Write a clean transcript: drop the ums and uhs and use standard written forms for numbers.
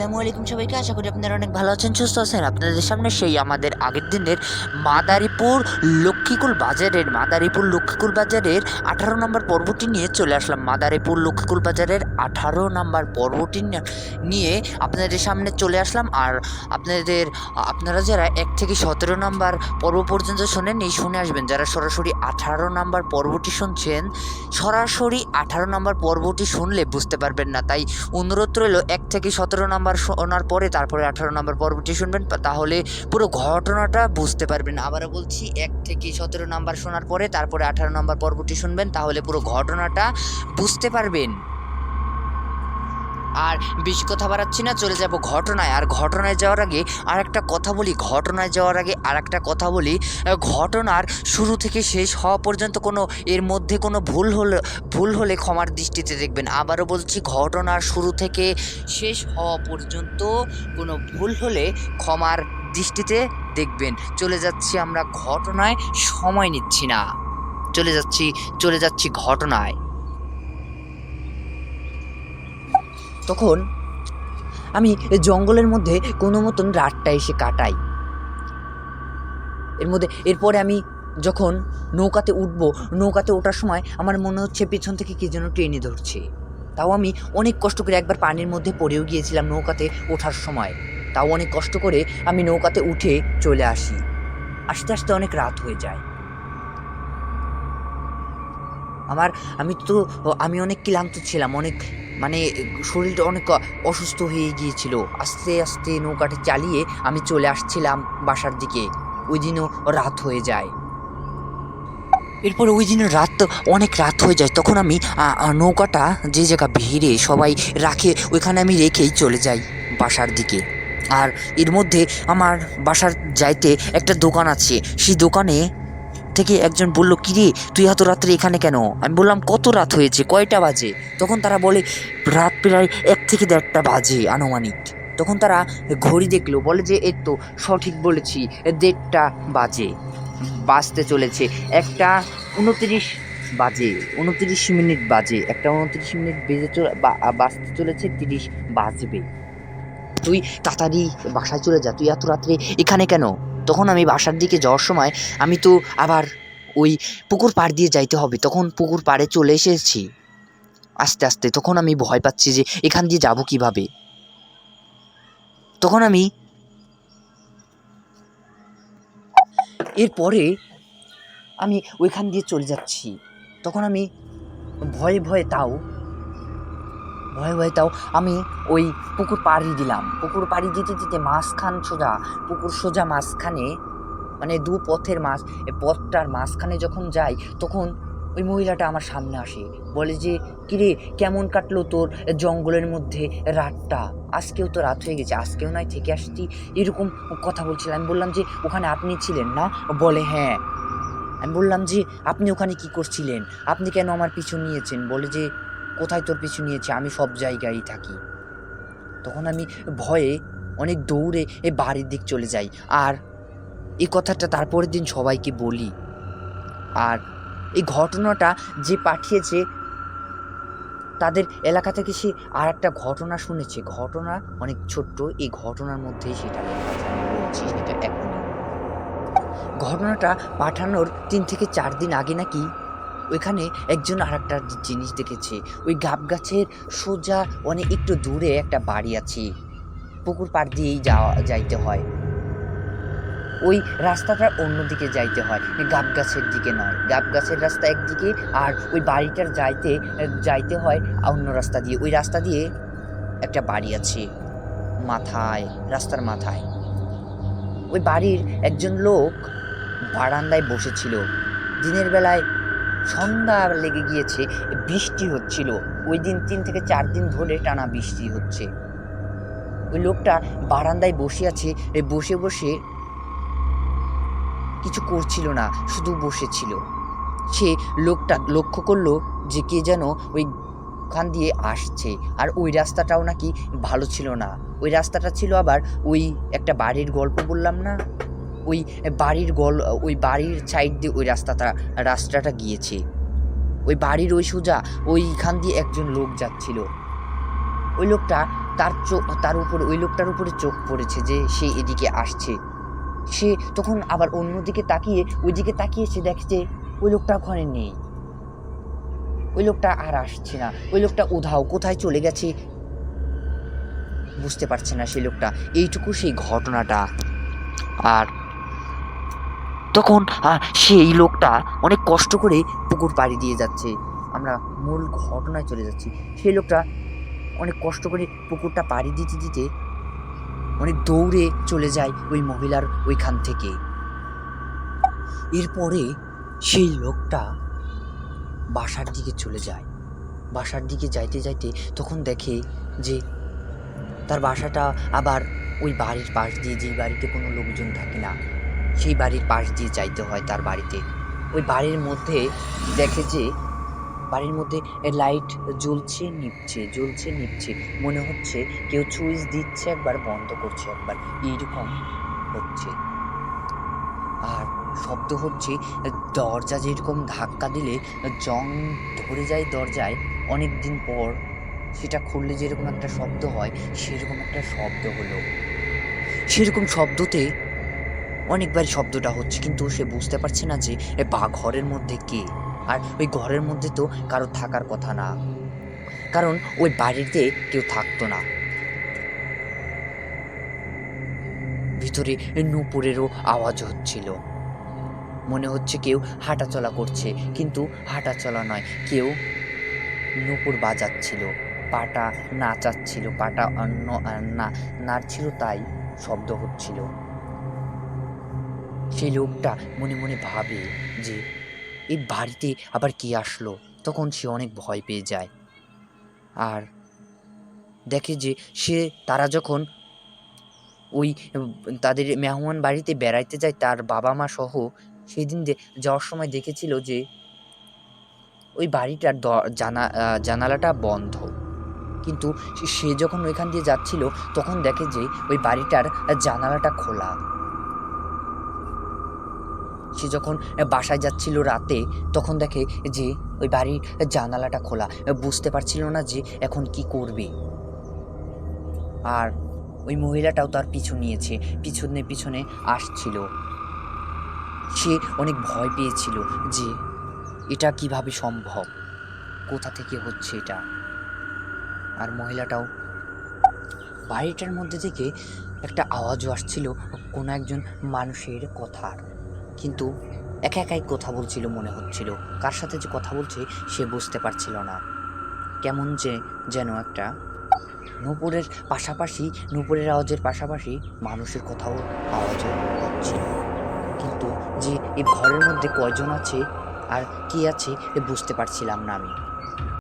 আসসালামু আলাইকুম সবাইকে। আশা করি আপনারা অনেক ভালো আছেন, সুস্থ আছেন। আপনাদের সামনে সেই আমাদের আগের দিনের মাদারীপুর লক্ষ্মীকুল বাজারের 18 নম্বর পর্বটি নিয়ে চলে আসলাম। মাদারীপুর লক্ষ্মীকুল বাজারের 18 নম্বর পর্বটি নিয়ে আপনাদের সামনে চলে আসলাম। আর আপনারা যারা 1 থেকে 17 নম্বর পর্ব পর্যন্ত শোনেন, এই শুনে আসবেন। যারা সরাসরি 18 নম্বর পর্বটি শুনছেন, সরাসরি 18 নম্বর পর্বটি শুনলে বুঝতে পারবেন না। তাই অনুরোধ রইল 1 থেকে 17 নম্বর শোনার পরে তারপরে 18 নম্বর পর্বটি শুনবেন, তাহলে পুরো ঘটনাটা বুঝতে পারবেন। আবারও বলছি, 1 থেকে 17 নম্বর শোনার পরে তারপরে 18 নম্বর পর্বটি শুনবেন, তাহলে পুরো ঘটনাটা বুঝতে পারবেন। আর বেশি কথা বাড়াচ্ছি না, চলে যাব ঘটনায়। আর ঘটনায় যাওয়ার আগে আর একটা কথা বলি। ঘটনার শুরু থেকে শেষ হওয়া পর্যন্ত এর মধ্যে কোনো ভুল হলে ক্ষমার দৃষ্টিতে দেখবেন। আবারও বলছি, ঘটনার শুরু থেকে শেষ হওয়া পর্যন্ত কোনো ভুল হলে ক্ষমার দৃষ্টিতে দেখবেন। চলে যাচ্ছি আমরা ঘটনায়, সময় নিচ্ছি না, চলে যাচ্ছি ঘটনায়। তখন আমি জঙ্গলের মধ্যে কোনো মতন রাতটা এসে কাটাই। এরপরে আমি যখন নৌকাতে ওঠার সময় আমার মনে হচ্ছে পেছন থেকে কে যেন টেনে ধরছে। তাও আমি অনেক কষ্ট করে, একবার পানির মধ্যে পড়েও গিয়েছিলাম নৌকাতে ওঠার সময়, তাও অনেক কষ্ট করে আমি নৌকাতে উঠে চলে আসি। আস্তে আস্তে অনেক রাত হয়ে যায়। আমি অনেক ক্লান্ত ছিলাম, শরীরটা অনেক অসুস্থ হয়ে গিয়েছিল। আস্তে আস্তে নৌকাটা চালিয়ে আমি চলে আসছিলাম বাসার দিকে। ওই দিনও রাত হয়ে যায়। এরপর ওই দিনের অনেক রাত হয়ে যায়। তখন আমি নৌকাটা যে জায়গা ভিড়ে সবাই রাখে, ওইখানে আমি রেখেই চলে যাই বাসার দিকে। আর এর মধ্যে আমার বাসার যাইতে একটা দোকান আছে, সেই দোকানে থেকে একজন বলল, কিরে তুই এত রাত্রে এখানে কেন? আমি বললাম, কত রাত হয়েছে, কয়টা বাজে? তখন তারা বলে, রাত প্রায় 1 থেকে 1.5টা বাজে আনুমানিক। তখন তারা ঘড়ি দেখলো, বলে যে এই তো সঠিক বলেছি, 1.5টা বাজতে চলেছে। 1:29 বাজে, 29 মিনিট বাজে, 1:29 বেজে বাজতে চলেছে, 30 বাজবে। তুই তাড়াতাড়ি বাসায় চলে যা, তুই এত রাত্রে এখানে কেন? তখন আমি বাসার দিকে যাওয়ার সময় আমি তো আবার ওই পুকুর পাড় দিয়ে যাইতে হবে। তখন পুকুর পাড়ে চলে এসেছি আস্তে আস্তে। তখন আমি ভয় পাচ্ছি যে এখান দিয়ে যাব কিভাবে। তখন আমি এরপরে আমি ওইখান দিয়ে চলে যাচ্ছি। তখন আমি ভয়ে ভয়ে তাও আমি ওই পুকুর পাড়ি দিলাম। পুকুর পাড়ি দিতে দিতে পুকুর সোজা মাঝখানে, মানে দু পথের পথটার মাঝখানে যখন যাই, তখন ওই মহিলাটা আমার সামনে আসে, বলে যে, কিরে কেমন কাটলো তোর জঙ্গলের মধ্যে রাতটা? আজকেও তো রাত হয়ে গেছে, আজকেও নয় থেকে আসতি, এরকম কথা বলছিলাম। আমি বললাম যে, ওখানে আপনি ছিলেন না? বলে হ্যাঁ। আমি বললাম যে, আপনি ওখানে কি করছিলেন? আপনি কেন আমার পিছু নিয়েছেন? বলে যে, কোথায় তোর পিছু নিয়েছে? আমি সব জায়গায় থাকি। তখন আমি ভয়ে অনেক দৌড়ে বাড়ির দিক চলে যাই। আর এই কথাটা তারপরের দিন সবাইকে বলি। আর এই ঘটনাটা যে পাঠিয়েছে, তাদের এলাকা থেকে সে আর একটা ঘটনা শুনেছে। ঘটনা অনেক ছোট্ট, এই ঘটনার মধ্যেই সেটা লেখা আছে। আমি বলছি সেটা এখনই। ঘটনাটা পাঠানোর 3 থেকে 4 দিন আগে নাকি ওইখানে একজন আর একটা জিনিস দেখেছে। ওই গাব গাছের সোজা অনেক একটু দূরে একটা বাড়ি আছে, পুকুর পাড় দিয়েই যাইতে হয়। ওই রাস্তাটার অন্যদিকে যাইতে হয়, গাব গাছের দিকে নয়। গাব গাছের রাস্তা একদিকে, আর ওই বাড়িটার যাইতে হয় অন্য রাস্তা দিয়ে। ওই রাস্তা দিয়ে একটা বাড়ি আছে রাস্তার মাথায়। ওই বাড়ির একজন লোক বারান্দায় বসেছিল। দিনের বেলায় সন্ধ্যা লেগে গিয়েছে, বৃষ্টি হচ্ছিল। ওই দিন 3 থেকে 4 দিন ধরে টানা বৃষ্টি হচ্ছে। ওই লোকটা বারান্দায় বসে আছে, বসে বসে কিছু করছিল না, শুধু বসেছিল। সে লোকটা লক্ষ্য করলো যে কে যেন ওইখান দিয়ে আসছে। আর ওই রাস্তাটাও নাকি ভালো ছিল না। ওই রাস্তাটা ছিল আবার ওই একটা বাড়ির গল্প বললাম না, ওই বাড়ির সাইড দিয়ে ওই রাস্তাটা গিয়েছে। ওই বাড়ির ওই সোজা ওইখান দিয়ে একজন লোক যাচ্ছিল। ওই লোকটা তার উপরে, ওই লোকটার উপরে চোখ পড়েছে যে সে এদিকে আসছে। সে তখন আবার অন্যদিকে তাকিয়ে, ওইদিকে তাকিয়ে সে দেখে যে ওই লোকটা ওখানে নেই, ওই লোকটা আর আসছে না, ওই লোকটা উধাও, কোথায় চলে গেছে বুঝতে পারছে না সেই লোকটা। এইটুকু সেই ঘটনাটা। আর তখন সেই লোকটা অনেক কষ্ট করে পুকুর পাড়ি দিয়ে যাচ্ছে। আমরা মূল ঘটনায় চলে যাচ্ছি। সেই লোকটা অনেক কষ্ট করে পুকুরটা পাড়ি দিতে দিতে অনেক দৌড়ে চলে যায় ওই মহিলার ওইখান থেকে। এরপরে সেই লোকটা বাসার দিকে চলে যায়। বাসার দিকে যাইতে যাইতে তখন দেখে যে তার বাসাটা আবার ওই বাড়ির পাশ দিয়ে, যেই বাড়িতে কোনো লোকজন থাকে না, সেই বাড়ির পাশ দিয়ে যাইতে হয় তার বাড়িতে। ওই বাড়ির মধ্যে দেখে যে বাড়ির মধ্যে লাইট জ্বলছে নিভছে, জ্বলছে নিভছে, মনে হচ্ছে কেউ সুইচ দিচ্ছে একবার, বন্ধ করছে একবার, এইরকম হচ্ছে। আর শব্দ হচ্ছে দরজা যেরকম ধাক্কা দিলে জং ধরে যায় দরজায়, অনেক দিন পর সেটা খুললে যেরকম একটা শব্দ হয়, সেরকম একটা শব্দ হলো। সেরকম শব্দতে অনেকবার শব্দটা হচ্ছে, কিন্তু সে বুঝতে পারছে না যে ঘরের মধ্যে কে। আর ওই ঘরের মধ্যে তো কারো থাকার কথা না, কারণ ওই বাড়িতে কেউ থাকতো না। ভিতরে নূপুরেরও আওয়াজ হচ্ছিল, মনে হচ্ছে কেউ হাঁটাচলা করছে, কিন্তু হাঁটাচলা নয়, কেউ নূপুর বাজাচ্ছিল, পাটা নাচাচ্ছিল, পাটা নাড়ছিল, তাই শব্দ হচ্ছিল। সেই লোকটা মনে মনে ভাবে যে এই বাড়িতে আবার কে আসলো। তখন সে অনেক ভয় পেয়ে যায়। আর দেখে যে তারা যখন ওই তাদের মেহমান বাড়িতে বেড়াইতে যায় তার বাবা মা সহ, সেই দিন যাওয়ার সময় দেখেছিল যে ওই বাড়িটার জানালাটা বন্ধ। কিন্তু সে যখন ওইখান দিয়ে যাচ্ছিল তখন দেখে যে ওই বাড়িটার জানালাটা খোলা। সে যখন বাসায় যাচ্ছিল রাতে, তখন দেখে যে ওই বাড়ির জানালাটা খোলা, বুঝতে পারছিল না যে এখন কি করবে। আর ওই মহিলাটাও তার পিছু নিয়েছে, পিছনে পিছনে আসছিল। সে অনেক ভয় পেয়েছিল যে এটা কিভাবে সম্ভব, কোথা থেকে হচ্ছে এটা। আর মহিলাটাও, বাড়িটার মধ্যে থেকে একটা আওয়াজও আসছিল কোনো একজন মানুষের কথার, কিন্তু একা একাই কথা বলছিল মনে হচ্ছিল। কার সাথে যে কথা বলছে সে বুঝতে পারছিল না। কেমন যেন একটা নূপুরের পাশাপাশি, নূপুরের আওয়াজের পাশাপাশি মানুষের কথাও আওয়াজও হচ্ছিল, কিন্তু যে এই ঘরের মধ্যে কয়জন আছে আর কি আছে বুঝতে পারছিলাম না আমি।